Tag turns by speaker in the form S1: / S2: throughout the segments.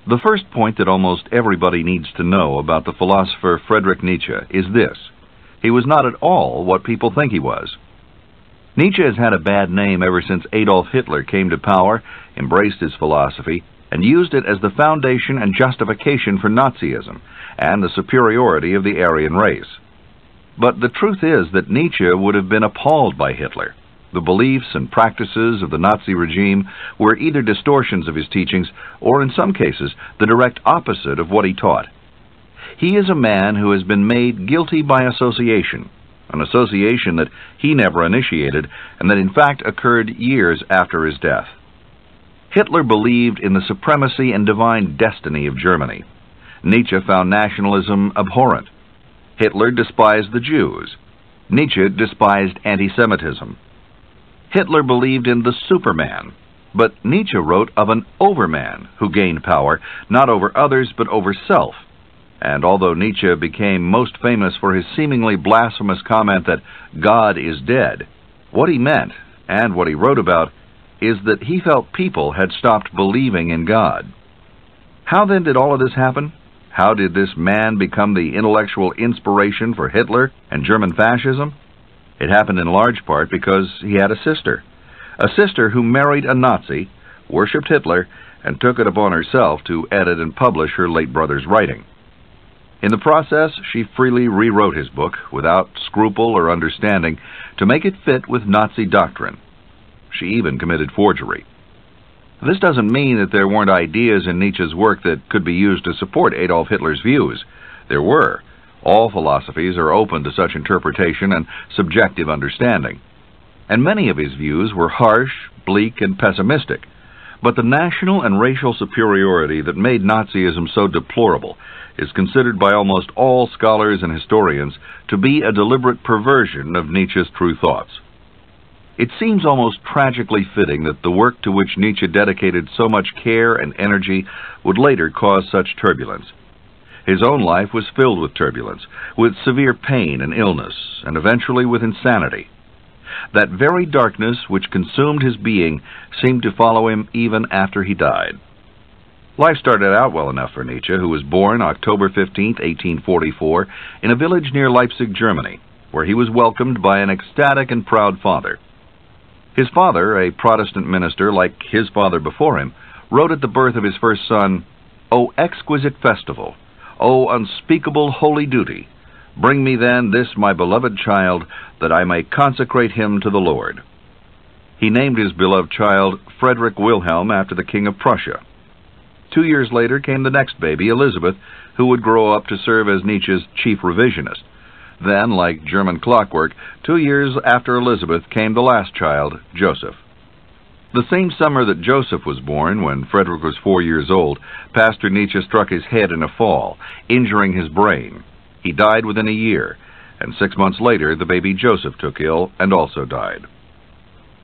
S1: The first point that almost everybody needs to know about the philosopher Friedrich Nietzsche is this: he was not at all what people think he was. Nietzsche has had a bad name ever since Adolf Hitler came to power, embraced his philosophy, and used it as the foundation and justification for Nazism and the superiority of the Aryan race. But the truth is that Nietzsche would have been appalled by Hitler. The beliefs and practices of the Nazi regime were either distortions of his teachings or, in some cases, the direct opposite of what he taught. He is a man who has been made guilty by association, an association that he never initiated and that in fact occurred years after his death. Hitler believed in the supremacy and divine destiny of Germany. Nietzsche found nationalism abhorrent. Hitler despised the Jews. Nietzsche despised anti-Semitism. Hitler believed in the Superman, but Nietzsche wrote of an overman who gained power, not over others but over self. And although Nietzsche became most famous for his seemingly blasphemous comment that God is dead, what he meant, and what he wrote about, is that he felt people had stopped believing in God. How then did all of this happen? How did this man become the intellectual inspiration for Hitler and German fascism? It happened in large part because he had a sister who married a Nazi, worshipped Hitler, and took it upon herself to edit and publish her late brother's writing. In the process, she freely rewrote his book, without scruple or understanding, to make it fit with Nazi doctrine. She even committed forgery. This doesn't mean that there weren't ideas in Nietzsche's work that could be used to support Adolf Hitler's views. There were. All philosophies are open to such interpretation and subjective understanding. And many of his views were harsh, bleak, and pessimistic. But the national and racial superiority that made Nazism so deplorable is considered by almost all scholars and historians to be a deliberate perversion of Nietzsche's true thoughts. It seems almost tragically fitting that the work to which Nietzsche dedicated so much care and energy would later cause such turbulence. His own life was filled with turbulence, with severe pain and illness, and eventually with insanity. That very darkness which consumed his being seemed to follow him even after he died. Life started out well enough for Nietzsche, who was born October 15, 1844, in a village near Leipzig, Germany, where he was welcomed by an ecstatic and proud father. His father, a Protestant minister like his father before him, wrote at the birth of his first son, "O exquisite festival! O unspeakable holy duty! Bring me then this my beloved child, that I may consecrate him to the Lord." He named his beloved child Friedrich Wilhelm after the King of Prussia. 2 years later came the next baby, Elizabeth, who would grow up to serve as Nietzsche's chief revisionist. Then, like German clockwork, 2 years after Elizabeth came the last child, Joseph. The same summer that Joseph was born, when Friedrich was 4 years old, Pastor Nietzsche struck his head in a fall, injuring his brain. He died within a year, and 6 months later the baby Joseph took ill and also died.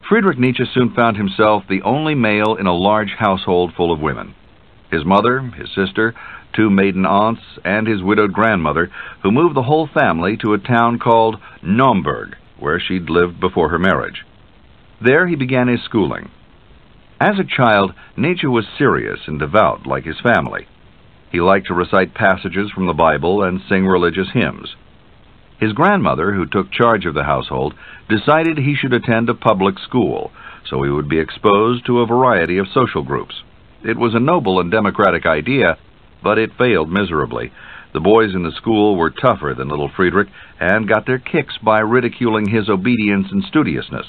S1: Friedrich Nietzsche soon found himself the only male in a large household full of women. His mother, his sister, 2 maiden aunts, and his widowed grandmother, who moved the whole family to a town called Naumburg, where she'd lived before her marriage. There he began his schooling. As a child, Nietzsche was serious and devout, like his family. He liked to recite passages from the Bible and sing religious hymns. His grandmother, who took charge of the household, decided he should attend a public school, so he would be exposed to a variety of social groups. It was a noble and democratic idea, but it failed miserably. The boys in the school were tougher than little Friedrich and got their kicks by ridiculing his obedience and studiousness.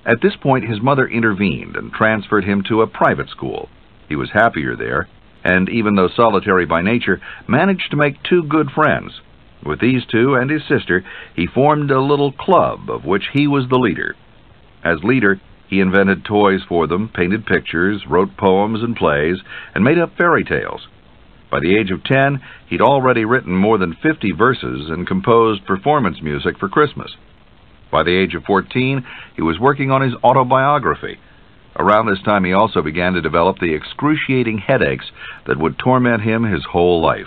S1: At this point, his mother intervened and transferred him to a private school. He was happier there, and even though solitary by nature, managed to make 2 good friends. With these 2 and his sister, he formed a little club of which he was the leader. As leader, he invented toys for them, painted pictures, wrote poems and plays, and made up fairy tales. By the age of 10, he'd already written more than 50 verses and composed performance music for Christmas. By the age of 14, he was working on his autobiography. Around this time, he also began to develop the excruciating headaches that would torment him his whole life.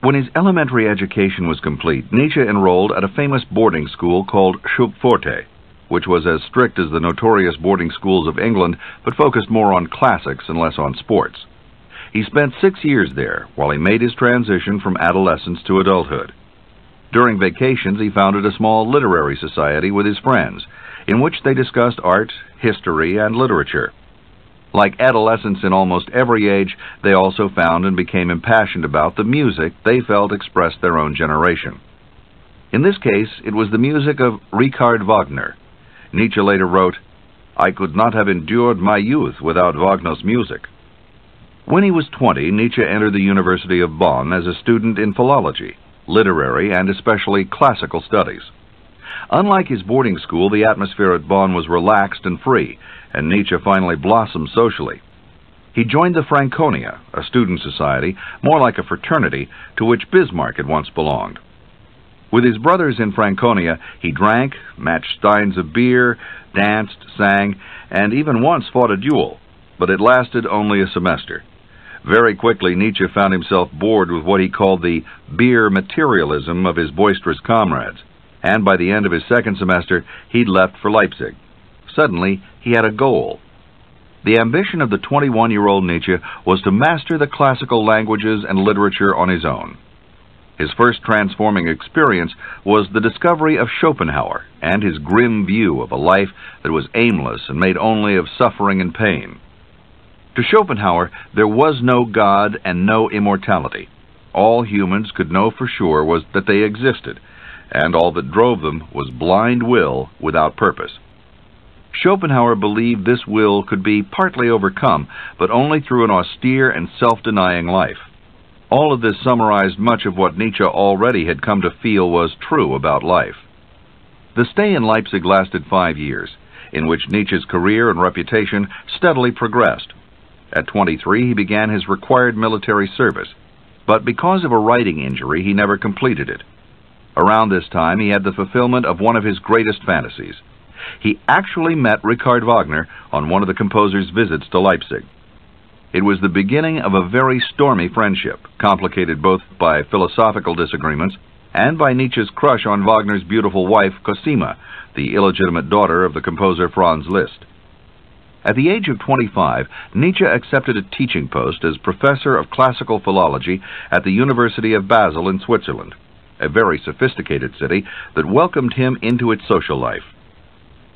S1: When his elementary education was complete, Nietzsche enrolled at a famous boarding school called Schulpforte, which was as strict as the notorious boarding schools of England, but focused more on classics and less on sports. He spent 6 years there while he made his transition from adolescence to adulthood. During vacations, he founded a small literary society with his friends, in which they discussed art, history, and literature. Like adolescents in almost every age, they also found and became impassioned about the music they felt expressed their own generation. In this case, it was the music of Richard Wagner. Nietzsche later wrote, "I could not have endured my youth without Wagner's music." When he was 20, Nietzsche entered the University of Bonn as a student in philology, literary, and especially classical studies. Unlike his boarding school, the atmosphere at Bonn was relaxed and free, and Nietzsche finally blossomed socially. He joined the Franconia, a student society, more like a fraternity, to which Bismarck had once belonged. With his brothers in Franconia, he drank, matched steins of beer, danced, sang, and even once fought a duel, but it lasted only a semester. Very quickly, Nietzsche found himself bored with what he called the beer materialism of his boisterous comrades, and by the end of his second semester, he'd left for Leipzig. Suddenly, he had a goal. The ambition of the 21-year-old Nietzsche was to master the classical languages and literature on his own. His first transforming experience was the discovery of Schopenhauer and his grim view of a life that was aimless and made only of suffering and pain. To Schopenhauer, there was no God and no immortality. All humans could know for sure was that they existed, and all that drove them was blind will without purpose. Schopenhauer believed this will could be partly overcome, but only through an austere and self-denying life. All of this summarized much of what Nietzsche already had come to feel was true about life. The stay in Leipzig lasted 5 years, in which Nietzsche's career and reputation steadily progressed. At 23, he began his required military service, but because of a writing injury, he never completed it. Around this time, he had the fulfillment of one of his greatest fantasies. He actually met Richard Wagner on one of the composer's visits to Leipzig. It was the beginning of a very stormy friendship, complicated both by philosophical disagreements and by Nietzsche's crush on Wagner's beautiful wife, Cosima, the illegitimate daughter of the composer Franz Liszt. At the age of 25, Nietzsche accepted a teaching post as professor of classical philology at the University of Basel in Switzerland, a very sophisticated city that welcomed him into its social life.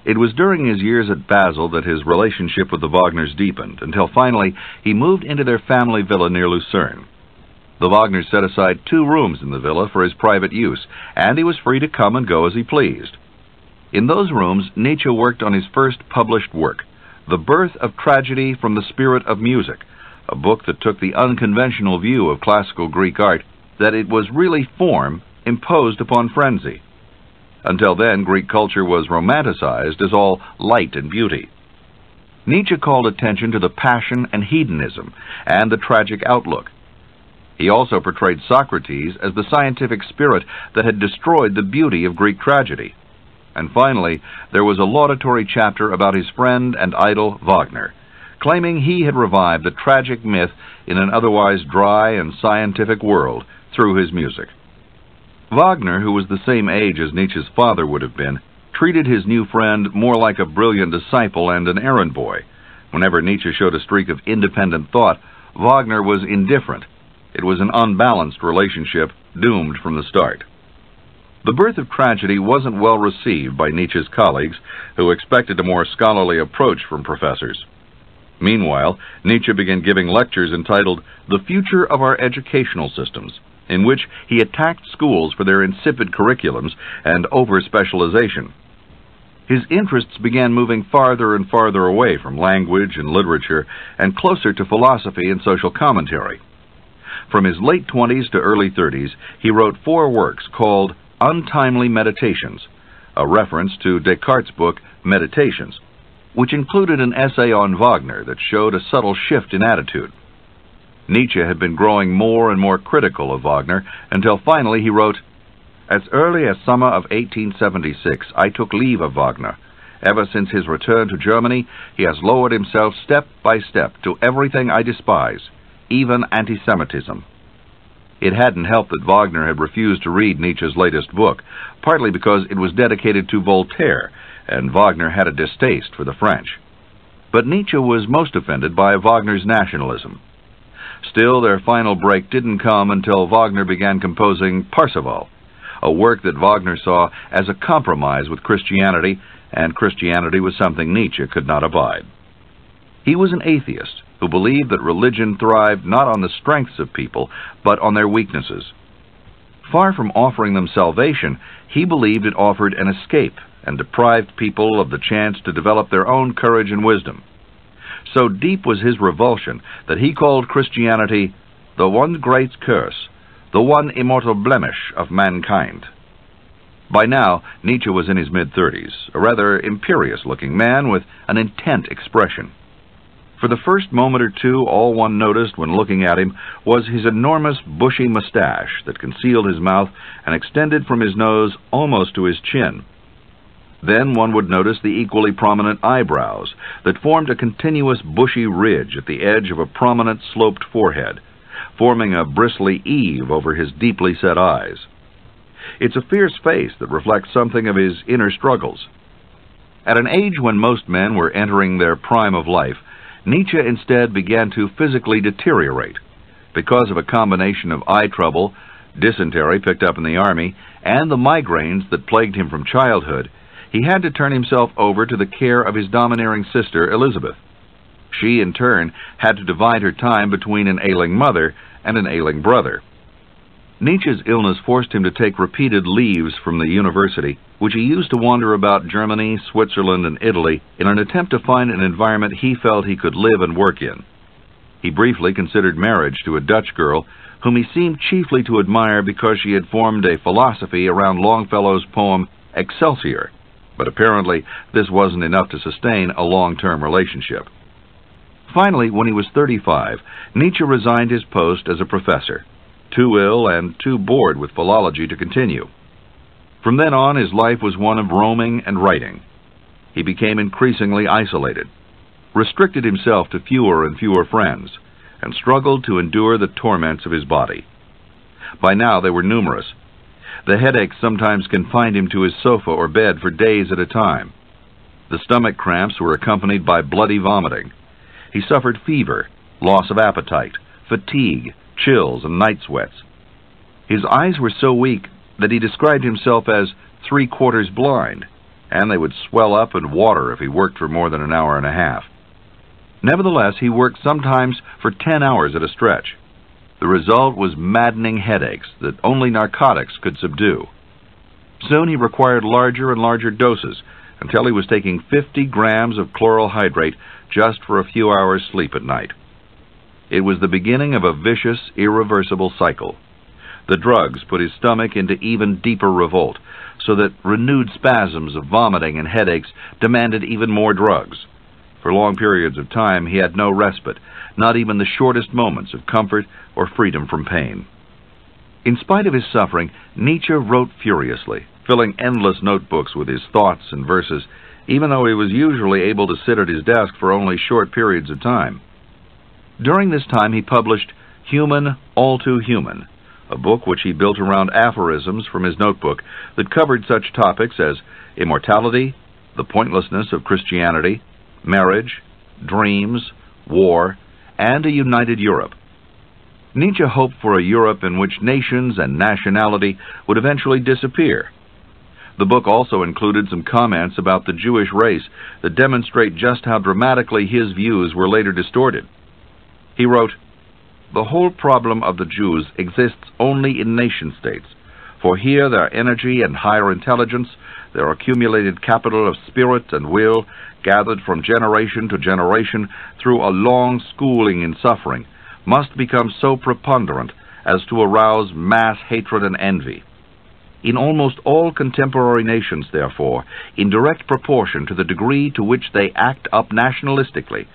S1: It was during his years at Basel that his relationship with the Wagners deepened, until finally he moved into their family villa near Lucerne. The Wagners set aside 2 rooms in the villa for his private use, and he was free to come and go as he pleased. In those rooms, Nietzsche worked on his first published work, The Birth of Tragedy from the Spirit of Music, a book that took the unconventional view of classical Greek art that it was really form imposed upon frenzy. Until then, Greek culture was romanticized as all light and beauty. Nietzsche called attention to the passion and hedonism and the tragic outlook. He also portrayed Socrates as the scientific spirit that had destroyed the beauty of Greek tragedy. And finally, there was a laudatory chapter about his friend and idol Wagner, claiming he had revived the tragic myth in an otherwise dry and scientific world through his music. Wagner, who was the same age as Nietzsche's father would have been, treated his new friend more like a brilliant disciple and an errand boy. Whenever Nietzsche showed a streak of independent thought, Wagner was indifferent. It was an unbalanced relationship, doomed from the start. The Birth of Tragedy wasn't well received by Nietzsche's colleagues, who expected a more scholarly approach from professors. Meanwhile, Nietzsche began giving lectures entitled The Future of Our Educational Systems, in which he attacked schools for their insipid curriculums and over-specialization. His interests began moving farther and farther away from language and literature and closer to philosophy and social commentary. From his late 20s to early 30s, he wrote 4 works called Untimely Meditations, a reference to Descartes' book Meditations, which included an essay on Wagner that showed a subtle shift in attitude. Nietzsche had been growing more and more critical of Wagner until finally he wrote, "As early as summer of 1876, I took leave of Wagner. Ever since his return to Germany, he has lowered himself step by step to everything I despise, even anti-Semitism." It hadn't helped that Wagner had refused to read Nietzsche's latest book, partly because it was dedicated to Voltaire, and Wagner had a distaste for the French. But Nietzsche was most offended by Wagner's nationalism. Still, their final break didn't come until Wagner began composing Parsifal, a work that Wagner saw as a compromise with Christianity, and Christianity was something Nietzsche could not abide. He was an atheist who believed that religion thrived not on the strengths of people, but on their weaknesses. Far from offering them salvation, he believed it offered an escape and deprived people of the chance to develop their own courage and wisdom. So deep was his revulsion that he called Christianity the one great curse, the one immortal blemish of mankind. By now, Nietzsche was in his mid-30s, a rather imperious-looking man with an intent expression. For the first moment or two, all one noticed when looking at him was his enormous bushy mustache that concealed his mouth and extended from his nose almost to his chin. Then one would notice the equally prominent eyebrows that formed a continuous bushy ridge at the edge of a prominent sloped forehead, forming a bristly eave over his deeply set eyes. It's a fierce face that reflects something of his inner struggles. At an age when most men were entering their prime of life, Nietzsche instead began to physically deteriorate because of a combination of eye trouble, dysentery picked up in the army, and the migraines that plagued him from childhood. He had to turn himself over to the care of his domineering sister, Elizabeth. She, in turn, had to divide her time between an ailing mother and an ailing brother. Nietzsche's illness forced him to take repeated leaves from the university, which he used to wander about Germany, Switzerland, and Italy in an attempt to find an environment he felt he could live and work in. He briefly considered marriage to a Dutch girl, whom he seemed chiefly to admire because she had formed a philosophy around Longfellow's poem Excelsior, but apparently this wasn't enough to sustain a long-term relationship. Finally, when he was 35, Nietzsche resigned his post as a professor, too ill and too bored with philology to continue. From then on, his life was one of roaming and writing. He became increasingly isolated, restricted himself to fewer and fewer friends, and struggled to endure the torments of his body. By now they were numerous. The headaches sometimes confined him to his sofa or bed for days at a time. The stomach cramps were accompanied by bloody vomiting. He suffered fever, loss of appetite, fatigue, chills, and night sweats. His eyes were so weak that he described himself as 3/4 blind, and they would swell up and water if he worked for more than an hour and a half. Nevertheless, he worked sometimes for 10 hours at a stretch. The result was maddening headaches that only narcotics could subdue. Soon he required larger and larger doses, until he was taking 50 grams of chloral hydrate just for a few hours' sleep at night. It was the beginning of a vicious, irreversible cycle. The drugs put his stomach into even deeper revolt, so that renewed spasms of vomiting and headaches demanded even more drugs. For long periods of time he had no respite, not even the shortest moments of comfort or freedom from pain. In spite of his suffering, Nietzsche wrote furiously, filling endless notebooks with his thoughts and verses, even though he was usually able to sit at his desk for only short periods of time. During this time he published Human, All Too Human, a book which he built around aphorisms from his notebook that covered such topics as immortality, the pointlessness of Christianity, marriage, dreams, war, and a united Europe. Nietzsche hoped for a Europe in which nations and nationality would eventually disappear. The book also included some comments about the Jewish race that demonstrate just how dramatically his views were later distorted. He wrote, "The whole problem of the Jews exists only in nation-states, for here their energy and higher intelligence, their accumulated capital of spirit and will, gathered from generation to generation through a long schooling in suffering, must become so preponderant as to arouse mass hatred and envy. In almost all contemporary nations, therefore, in direct proportion to the degree to which they act up nationalistically,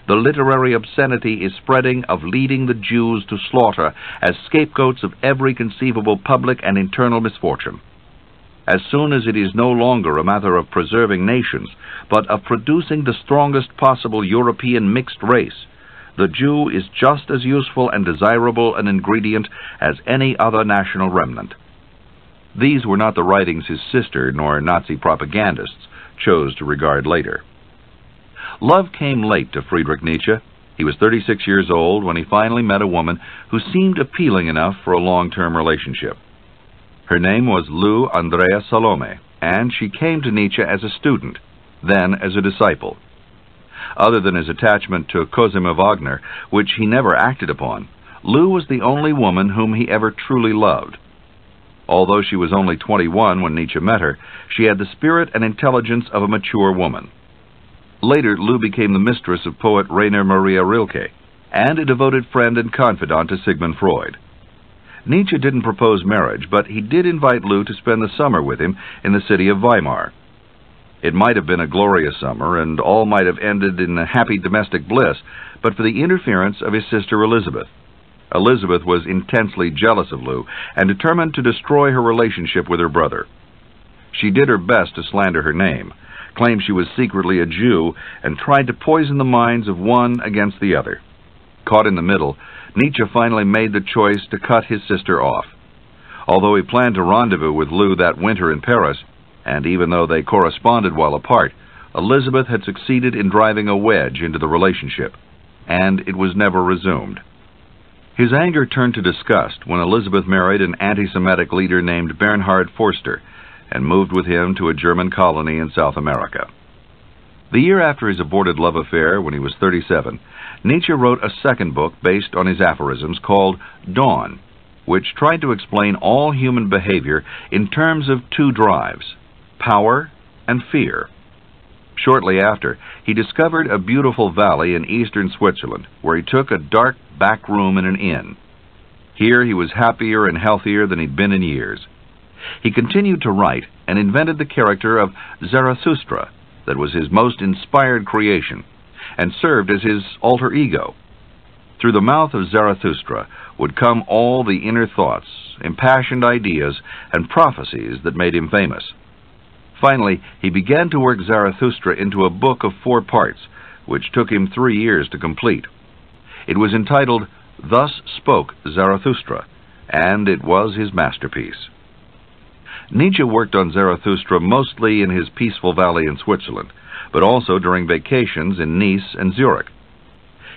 S1: the literary obscenity is spreading of leading the Jews to slaughter as scapegoats of every conceivable public and internal misfortune. As soon as it is no longer a matter of preserving nations, but of producing the strongest possible European mixed race, the Jew is just as useful and desirable an ingredient as any other national remnant." These were not the writings his sister nor Nazi propagandists chose to regard later. Love came late to Friedrich Nietzsche. He was 36 years old when he finally met a woman who seemed appealing enough for a long-term relationship. Her name was Lou Andrea Salome, and she came to Nietzsche as a student, then as a disciple. Other than his attachment to Cosima Wagner, which he never acted upon, Lou was the only woman whom he ever truly loved. Although she was only 21 when Nietzsche met her, she had the spirit and intelligence of a mature woman. Later, Lou became the mistress of poet Rainer Maria Rilke, and a devoted friend and confidant to Sigmund Freud. Nietzsche didn't propose marriage, but he did invite Lou to spend the summer with him in the city of Weimar. It might have been a glorious summer, and all might have ended in a happy domestic bliss, but for the interference of his sister Elizabeth. Elizabeth was intensely jealous of Lou and determined to destroy her relationship with her brother. She did her best to slander her name, claimed she was secretly a Jew, and tried to poison the minds of one against the other. Caught in the middle, Nietzsche finally made the choice to cut his sister off. Although he planned to rendezvous with Lou that winter in Paris, and even though they corresponded while apart, Elizabeth had succeeded in driving a wedge into the relationship, and it was never resumed. His anger turned to disgust when Elizabeth married an anti-Semitic leader named Bernhard Forster and moved with him to a German colony in South America. The year after his aborted love affair, when he was 37, Nietzsche wrote a second book based on his aphorisms called Dawn, which tried to explain all human behavior in terms of two drives, power and fear. Shortly after, he discovered a beautiful valley in eastern Switzerland, where he took a dark back room in an inn. Here he was happier and healthier than he'd been in years. He continued to write and invented the character of Zarathustra that was his most inspired creation, and served as his alter ego. Through the mouth of Zarathustra would come all the inner thoughts, impassioned ideas, and prophecies that made him famous. Finally, he began to work Zarathustra into a book of 4 parts, which took him 3 years to complete. It was entitled, Thus Spoke Zarathustra, and it was his masterpiece. Nietzsche worked on Zarathustra mostly in his peaceful valley in Switzerland, but also during vacations in Nice and Zurich.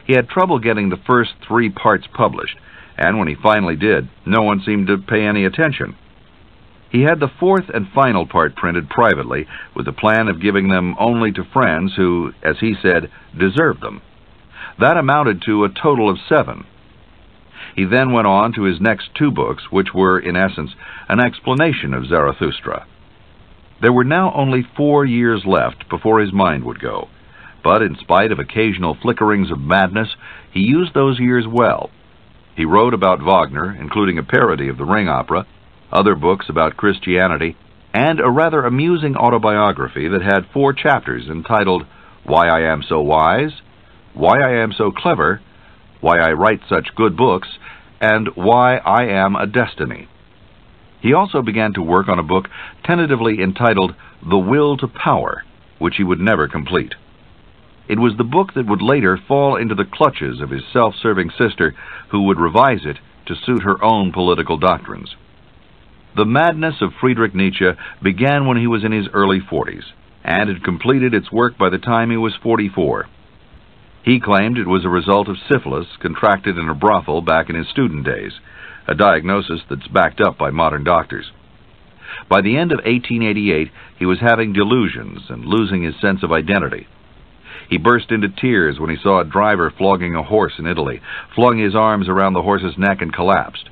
S1: He had trouble getting the first 3 parts published, and when he finally did, no one seemed to pay any attention. He had the 4th and final part printed privately, with the plan of giving them only to friends who, as he said, deserved them. That amounted to a total of 7. He then went on to his next 2 books, which were, in essence, an explanation of Zarathustra. There were now only 4 years left before his mind would go, but in spite of occasional flickerings of madness, he used those years well. He wrote about Wagner, including a parody of the Ring opera, other books about Christianity, and a rather amusing autobiography that had 4 chapters entitled Why I Am So Wise, Why I Am So Clever, Why I Write Such Good Books, and Why I Am a Destiny. He also began to work on a book tentatively entitled The Will to Power, which he would never complete. It was the book that would later fall into the clutches of his self-serving sister, who would revise it to suit her own political doctrines. The madness of Friedrich Nietzsche began when he was in his early 40s, and had completed its work by the time he was 44. He claimed it was a result of syphilis contracted in a brothel back in his student days, a diagnosis that's backed up by modern doctors. By the end of 1888, he was having delusions and losing his sense of identity. He burst into tears when he saw a driver flogging a horse in Italy, flung his arms around the horse's neck and collapsed.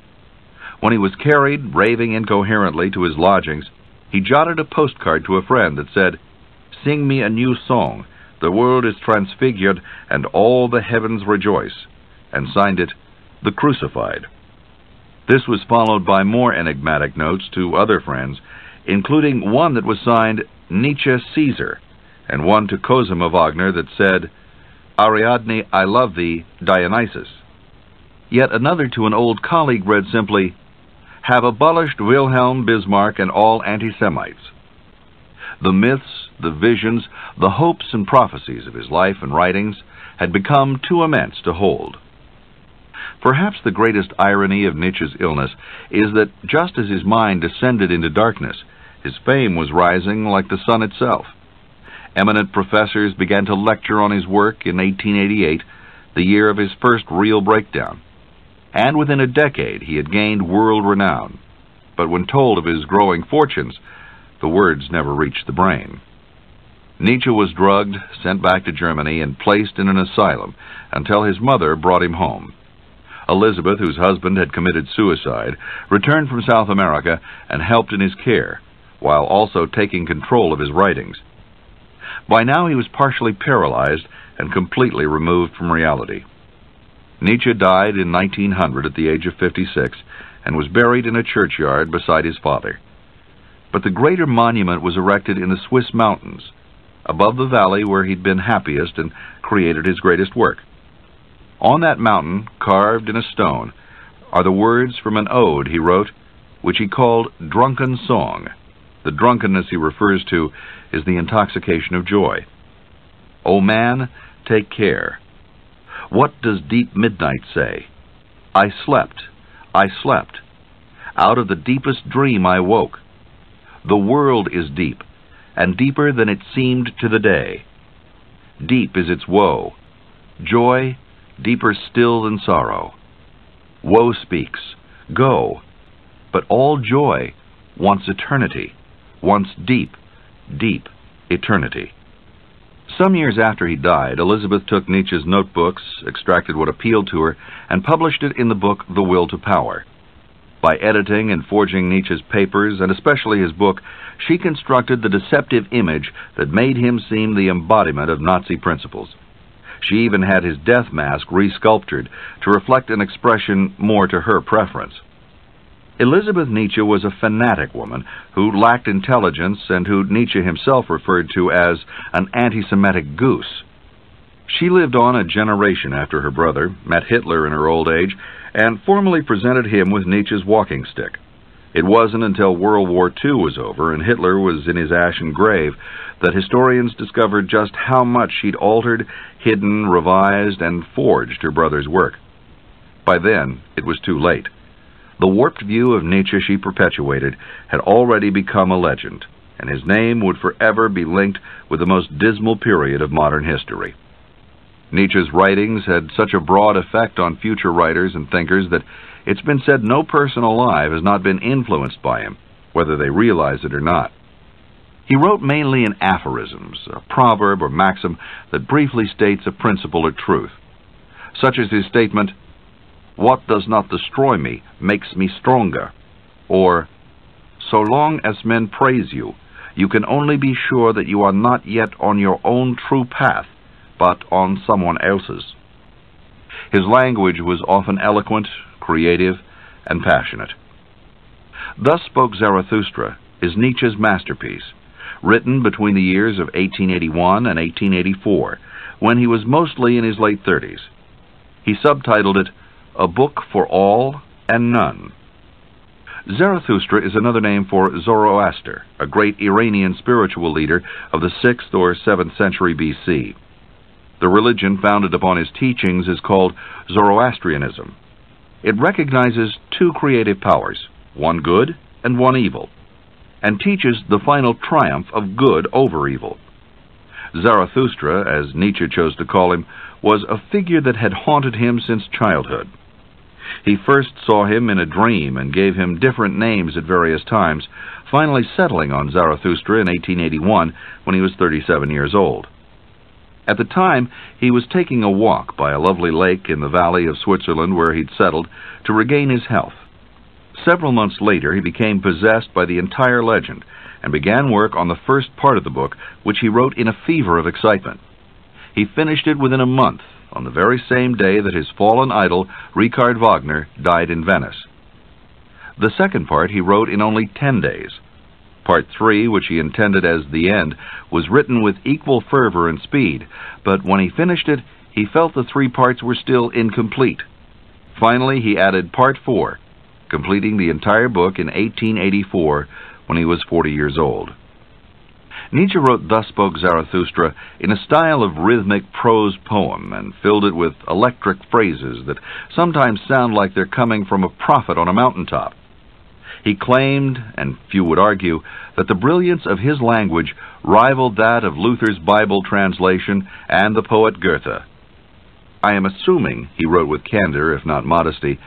S1: When he was carried, raving incoherently, to his lodgings, he jotted a postcard to a friend that said, "Sing me a new song. The world is transfigured, and all the heavens rejoice," and signed it, "The Crucified." This was followed by more enigmatic notes to other friends, including one that was signed Nietzsche Caesar, and one to Cosima Wagner that said, "Ariadne, I love thee, Dionysus." Yet another to an old colleague read simply, "Have abolished Wilhelm Bismarck and all anti-Semites." The myths, the visions, the hopes and prophecies of his life and writings had become too immense to hold. Perhaps the greatest irony of Nietzsche's illness is that just as his mind descended into darkness, his fame was rising like the sun itself. Eminent professors began to lecture on his work in 1888, the year of his first real breakdown. And within a decade he had gained world renown. But when told of his growing fortunes, the words never reached the brain. Nietzsche was drugged, sent back to Germany, and placed in an asylum until his mother brought him home. Elizabeth, whose husband had committed suicide, returned from South America and helped in his care, while also taking control of his writings. By now he was partially paralyzed and completely removed from reality. Nietzsche died in 1900 at the age of 56 and was buried in a churchyard beside his father. But the greater monument was erected in the Swiss mountains, above the valley where he'd been happiest and created his greatest work. On that mountain, carved in a stone, are the words from an ode he wrote, which he called Drunken Song. The drunkenness he refers to is the intoxication of joy. O man, take care. What does deep midnight say? I slept. Out of the deepest dream I woke. The world is deep, and deeper than it seemed to the day. Deep is its woe. Joy, deeper still than sorrow. Woe speaks, go, but all joy wants eternity, wants deep, deep eternity. Some years after he died, Elizabeth took Nietzsche's notebooks, extracted what appealed to her, and published it in the book The Will to Power. By editing and forging Nietzsche's papers, and especially his book, she constructed the deceptive image that made him seem the embodiment of Nazi principles. She even had his death mask resculptured to reflect an expression more to her preference. Elizabeth Nietzsche was a fanatic woman who lacked intelligence and who Nietzsche himself referred to as an anti-Semitic goose. She lived on a generation after her brother, met Hitler in her old age, and formally presented him with Nietzsche's walking stick. It wasn't until World War II was over and Hitler was in his ashen grave that historians discovered just how much she'd altered, hidden, revised, and forged her brother's work. By then, it was too late. The warped view of Nietzsche she perpetuated had already become a legend, and his name would forever be linked with the most dismal period of modern history. Nietzsche's writings had such a broad effect on future writers and thinkers that it's been said no person alive has not been influenced by him, whether they realize it or not. He wrote mainly in aphorisms, a proverb or maxim that briefly states a principle or truth, such as his statement, "What does not destroy me makes me stronger," or, "So long as men praise you, you can only be sure that you are not yet on your own true path, but on someone else's." His language was often eloquent, creative, and passionate. Thus Spoke Zarathustra is Nietzsche's masterpiece, written between the years of 1881 and 1884, when he was mostly in his late 30s. He subtitled it, A Book for All and None. Zarathustra is another name for Zoroaster, a great Iranian spiritual leader of the 6th or 7th century BC. The religion founded upon his teachings is called Zoroastrianism. It recognizes two creative powers, one good and one evil, and teaches the final triumph of good over evil. Zarathustra, as Nietzsche chose to call him, was a figure that had haunted him since childhood. He first saw him in a dream and gave him different names at various times, finally settling on Zarathustra in 1881 when he was 37 years old. At the time, he was taking a walk by a lovely lake in the valley of Switzerland where he'd settled to regain his health. Several months later, he became possessed by the entire legend and began work on the first part of the book, which he wrote in a fever of excitement. He finished it within a month, on the very same day that his fallen idol, Richard Wagner, died in Venice. The second part he wrote in only 10 days. Part 3, which he intended as the end, was written with equal fervor and speed, but when he finished it, he felt the 3 parts were still incomplete. Finally, he added Part 4, completing the entire book in 1884 when he was 40 years old. Nietzsche wrote Thus Spoke Zarathustra in a style of rhythmic prose poem and filled it with electric phrases that sometimes sound like they're coming from a prophet on a mountaintop. He claimed, and few would argue, that the brilliance of his language rivaled that of Luther's Bible translation and the poet Goethe. "I am assuming," he wrote with candor, if not modesty,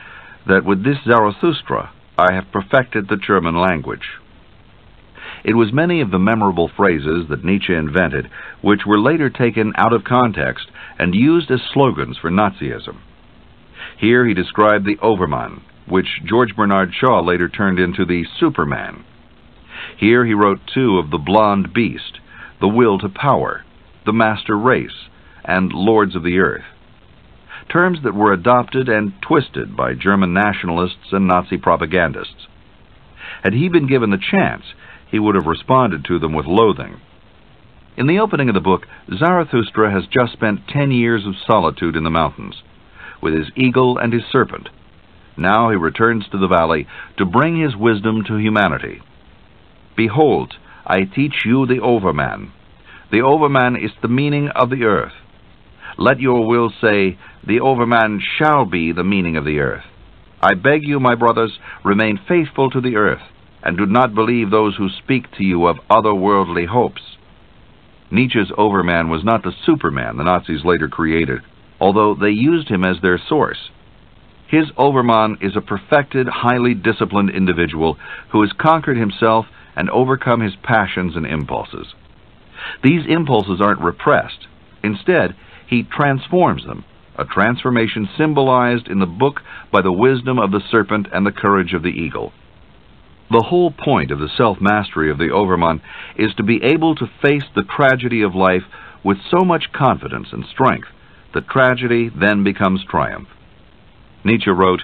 S1: "that with this Zarathustra I have perfected the German language." It was many of the memorable phrases that Nietzsche invented which were later taken out of context and used as slogans for Nazism. Here he described the Overman, which George Bernard Shaw later turned into the Superman. Here he wrote, too, of the blonde beast, the will to power, the master race, and lords of the earth, terms that were adopted and twisted by German nationalists and Nazi propagandists. Had he been given the chance, he would have responded to them with loathing. In the opening of the book, Zarathustra has just spent 10 years of solitude in the mountains, with his eagle and his serpent. Now he returns to the valley to bring his wisdom to humanity. "Behold, I teach you the Overman. The Overman is the meaning of the earth. Let your will say, the Overman shall be the meaning of the earth. I beg you, my brothers, remain faithful to the earth, and do not believe those who speak to you of otherworldly hopes." Nietzsche's Overman was not the Superman the Nazis later created, although they used him as their source. His Overman is a perfected, highly disciplined individual who has conquered himself and overcome his passions and impulses. These impulses aren't repressed. Instead, he transforms them, a transformation symbolized in the book by the wisdom of the serpent and the courage of the eagle. The whole point of the self-mastery of the Overman is to be able to face the tragedy of life with so much confidence and strength that tragedy then becomes triumph. Nietzsche wrote,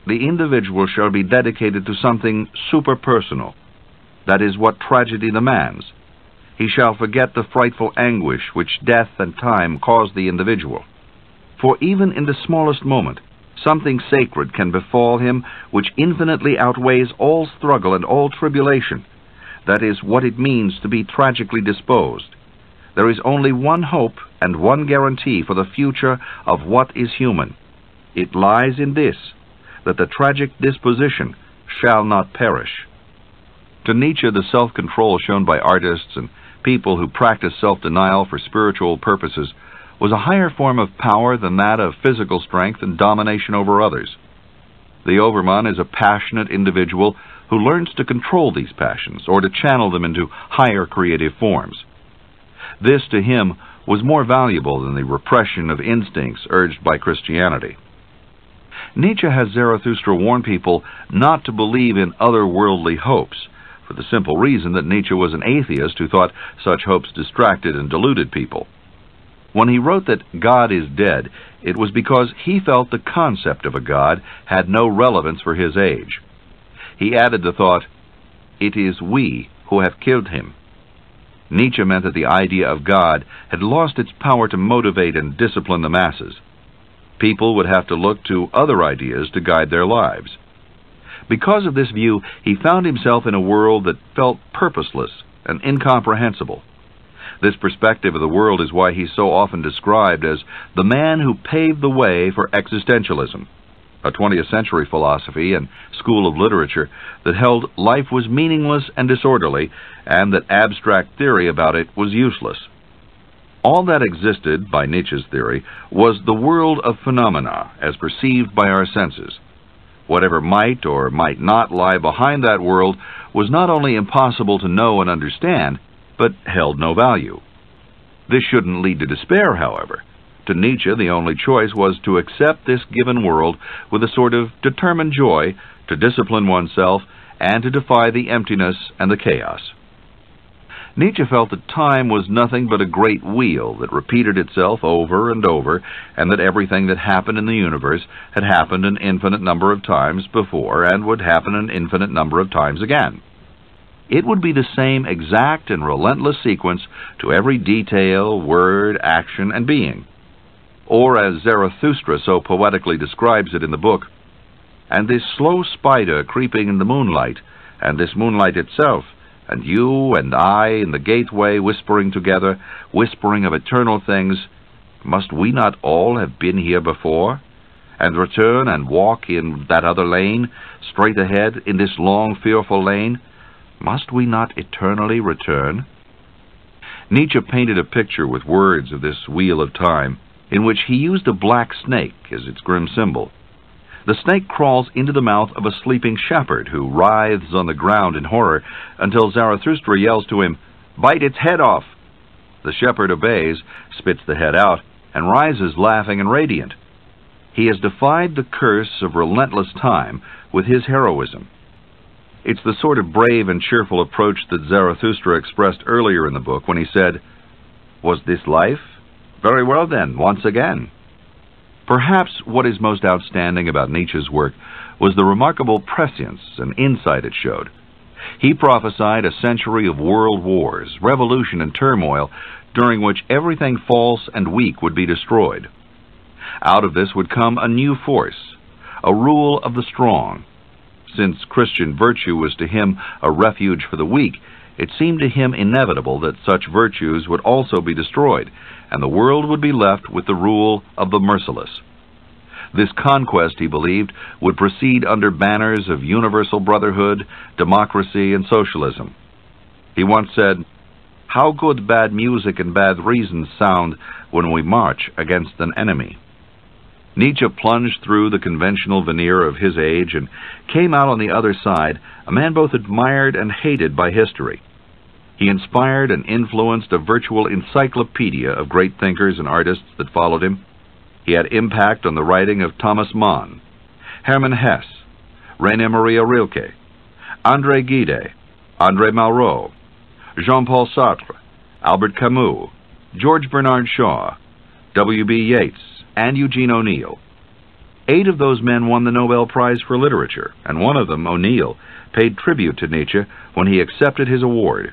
S1: "The individual shall be dedicated to something superpersonal. That is what tragedy demands. He shall forget the frightful anguish which death and time cause the individual. For even in the smallest moment, something sacred can befall him which infinitely outweighs all struggle and all tribulation. That is what it means to be tragically disposed. There is only one hope and one guarantee for the future of what is human. It lies in this, that the tragic disposition shall not perish." To Nietzsche, the self-control shown by artists and people who practice self-denial for spiritual purposes was a higher form of power than that of physical strength and domination over others. The Overman is a passionate individual who learns to control these passions or to channel them into higher creative forms. This, to him, was more valuable than the repression of instincts urged by Christianity. Nietzsche has Zarathustra warn people not to believe in otherworldly hopes, for the simple reason that Nietzsche was an atheist who thought such hopes distracted and deluded people. When he wrote that God is dead, it was because he felt the concept of a God had no relevance for his age. He added the thought, "It is we who have killed him." Nietzsche meant that the idea of God had lost its power to motivate and discipline the masses. People would have to look to other ideas to guide their lives. Because of this view, he found himself in a world that felt purposeless and incomprehensible. This perspective of the world is why he's so often described as the man who paved the way for existentialism, a 20th century philosophy and school of literature that held life was meaningless and disorderly, and that abstract theory about it was useless. All that existed, by Nietzsche's theory, was the world of phenomena as perceived by our senses. Whatever might or might not lie behind that world was not only impossible to know and understand, but held no value. This shouldn't lead to despair, however. To Nietzsche, the only choice was to accept this given world with a sort of determined joy, to discipline oneself, and to defy the emptiness and the chaos. Nietzsche felt that time was nothing but a great wheel that repeated itself over and over, and that everything that happened in the universe had happened an infinite number of times before and would happen an infinite number of times again. It would be the same exact and relentless sequence to every detail, word, action, and being. Or, as Zarathustra so poetically describes it in the book, "And this slow spider creeping in the moonlight, and this moonlight itself, and you and I in the gateway whispering together, whispering of eternal things, must we not all have been here before, and return and walk in that other lane, straight ahead in this long, fearful lane? Must we not eternally return?" Nietzsche painted a picture with words of this wheel of time. in which he used a black snake as its grim symbol. The snake crawls into the mouth of a sleeping shepherd who writhes on the ground in horror until Zarathustra yells to him, "Bite its head off!" The shepherd obeys, spits the head out, and rises laughing and radiant. He has defied the curse of relentless time with his heroism. It's the sort of brave and cheerful approach that Zarathustra expressed earlier in the book when he said, "Was this life? Very well then, once again." Perhaps what is most outstanding about Nietzsche's work was the remarkable prescience and insight it showed. He prophesied a century of world wars, revolution, and turmoil, during which everything false and weak would be destroyed. Out of this would come a new force, a rule of the strong. Since Christian virtue was to him a refuge for the weak, it seemed to him inevitable that such virtues would also be destroyed, and the world would be left with the rule of the merciless. This conquest, he believed, would proceed under banners of universal brotherhood, democracy, and socialism. He once said, "How good bad music and bad reasons sound when we march against an enemy." Nietzsche plunged through the conventional veneer of his age and came out on the other side, a man both admired and hated by history. He inspired and influenced a virtual encyclopedia of great thinkers and artists that followed him. He had impact on the writing of Thomas Mann, Hermann Hesse, Rainer Maria Rilke, André Gide, André Malraux, Jean-Paul Sartre, Albert Camus, George Bernard Shaw, W.B. Yeats, and Eugene O'Neill. 8 of those men won the Nobel Prize for Literature, and one of them, O'Neill, paid tribute to Nietzsche when he accepted his award.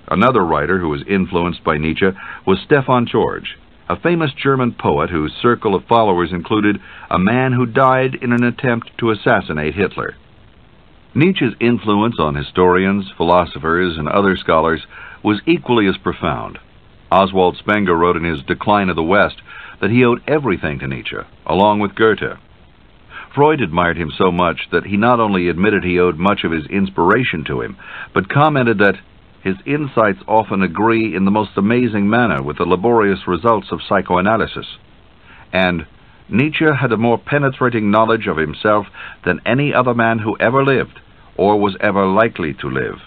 S1: Another writer who was influenced by Nietzsche was Stefan George, a famous German poet whose circle of followers included a man who died in an attempt to assassinate Hitler. Nietzsche's influence on historians, philosophers, and other scholars was equally as profound. Oswald Spengler wrote in his Decline of the West that he owed everything to Nietzsche, along with Goethe. Freud admired him so much that he not only admitted he owed much of his inspiration to him, but commented that his insights often agree in the most amazing manner with the laborious results of psychoanalysis, and Nietzsche had a more penetrating knowledge of himself than any other man who ever lived, or was ever likely to live.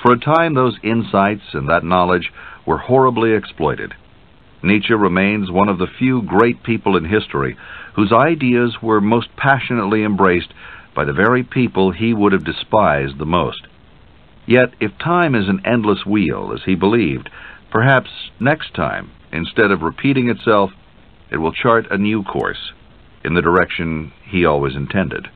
S1: For a time, those insights and that knowledge were horribly exploited. Nietzsche remains one of the few great people in history whose ideas were most passionately embraced by the very people he would have despised the most. Yet, if time is an endless wheel, as he believed, perhaps next time, instead of repeating itself, it will chart a new course in the direction he always intended.